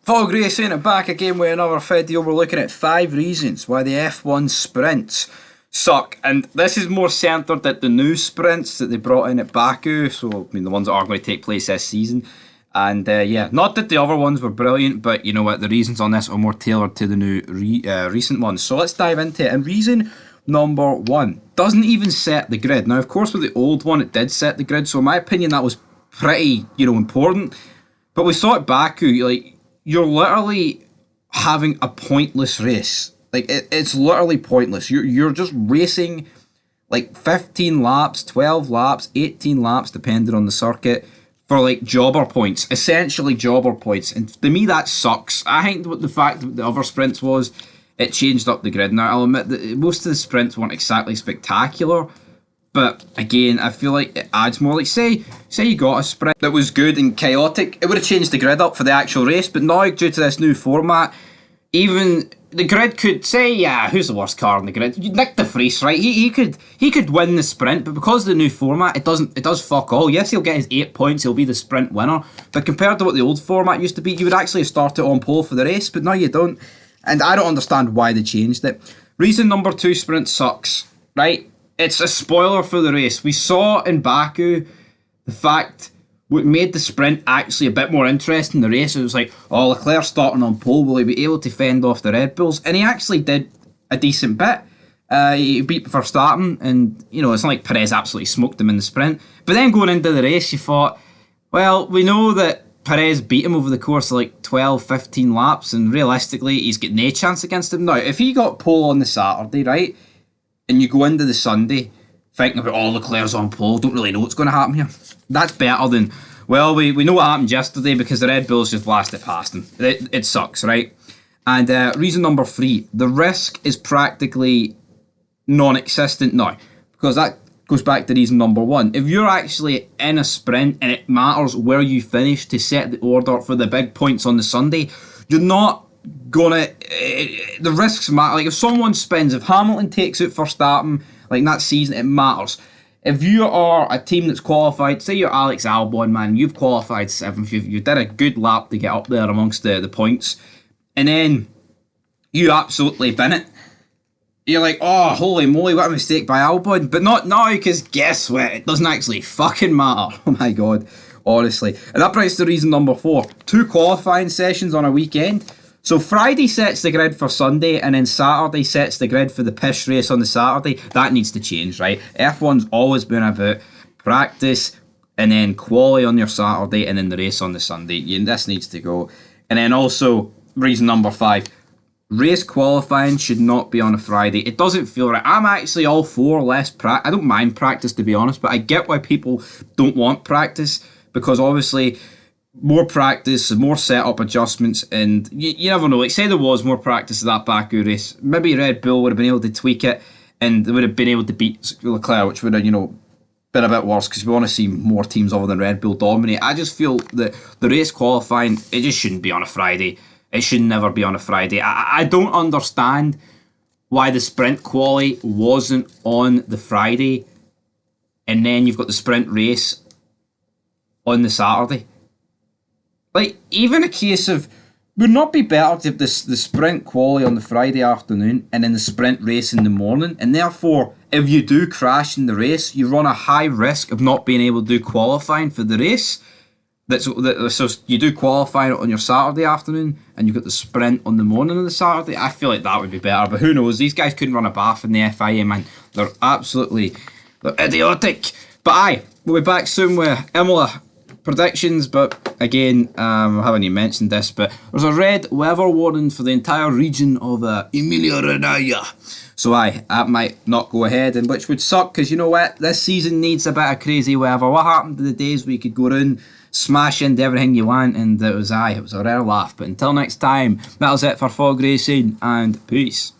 Paul Gray saying it back again with another video. We're looking at 5 reasons why the F1 sprints suck. And this is more centred at the new sprints that they brought in at Baku. So, I mean, the ones that are going to take place this season. And yeah, not that the other ones were brilliant, but you know what, the reasons on this are more tailored to the new recent ones. So let's dive into it. And reason number 1 doesn't even set the grid. Now, of course, with the old one, it did set the grid. So in my opinion, that was pretty, important. But we saw at Baku, like, you're literally having a pointless race. Like, it's literally pointless. You're just racing like 15 laps, 12 laps, 18 laps, depending on the circuit, for like jobber points. Essentially jobber points. And to me, that sucks. I think what the fact that the other sprints was, it changed up the grid. Now, I'll admit that most of the sprints weren't exactly spectacular. But again, I feel like it adds more. Like, say you got a sprint that was good and chaotic, it would have changed the grid up for the actual race. But now, due to this new format, even the grid could say, yeah, who's the worst car in the grid? Nick de Vries, right? He could win the sprint, but because of the new format, it does fuck all. Yes, he'll get his 8 points, he'll be the sprint winner. But compared to what the old format used to be, you would actually start it on pole for the race, but now you don't. And I don't understand why they changed it. Reason number 2, sprint sucks, right? It's a spoiler for the race. We saw in Baku the fact what made the sprint actually a bit more interesting in the race. It was like, oh, Leclerc starting on pole, will he be able to fend off the Red Bulls? And he actually did a decent bit. He beat Verstappen, and it's not like Perez absolutely smoked him in the sprint. But then going into the race, you thought, well, we know that Perez beat him over the course of like 12, 15 laps, and realistically, he's got no chance against him. Now, if he got pole on the Saturday, right, and you go into the Sunday thinking about all Leclerc's on pole, don't really know what's going to happen here. That's better than, well, we know what happened yesterday because the Red Bulls just blasted past him. It sucks, right? And reason number 3, the risk is practically non-existent now, because that goes back to reason number 1. If you're actually in a sprint and it matters where you finish to set the order for the big points on the Sunday, you're not gonna, the risks matter. Like, if someone spins, if Hamilton takes out Verstappen, like that season, it matters. If you are a team that's qualified, say you're Alex Albon, man, you've qualified 7th, you did a good lap to get up there amongst the points, and then you absolutely bin it. You're like, oh, holy moly, what a mistake by Albon. But not now, because guess what? It doesn't actually fucking matter. Oh my god, honestly. And that brings us to reason number 4. 2 qualifying sessions on a weekend. So Friday sets the grid for Sunday, and then Saturday sets the grid for the piss race on the Saturday. That needs to change, right? F1's always been about practice, and then quali on your Saturday, and then the race on the Sunday. This needs to go. And then also, reason number 5, race qualifying should not be on a Friday. It doesn't feel right. I'm actually all for less practice. I don't mind practice, to be honest, but I get why people don't want practice, because obviously more practice, more setup adjustments, and you never know. Like, say there was more practice at that Baku race, maybe Red Bull would have been able to tweak it, and they would have been able to beat Leclerc, which would have, been a bit worse, because we want to see more teams other than Red Bull dominate. I just feel that the race qualifying, it just shouldn't be on a Friday. It should never be on a Friday. I don't understand why the sprint quali wasn't on the Friday, and then you've got the sprint race on the Saturday. Like, even a case of, would not be better to have the sprint quali on the Friday afternoon and then the sprint race in the morning? And therefore, if you do crash in the race, you run a high risk of not being able to do qualifying for the race. So you do qualifying on your Saturday afternoon, and you've got the sprint on the morning of the Saturday. I feel like that would be better, but who knows? These guys couldn't run a bath in the FIA, man. They're idiotic. But aye, we'll be back soon with Imola predictions, but again, I haven't even mentioned this, but there's a red weather warning for the entire region of Emilia-Romagna. So aye, that might not go ahead, and which would suck, because you know what? This season needs a bit of crazy weather. What happened to the days where you could go around, smash into everything you want, and it was a rare laugh. But until next time, that was it for Fog Racing, and peace.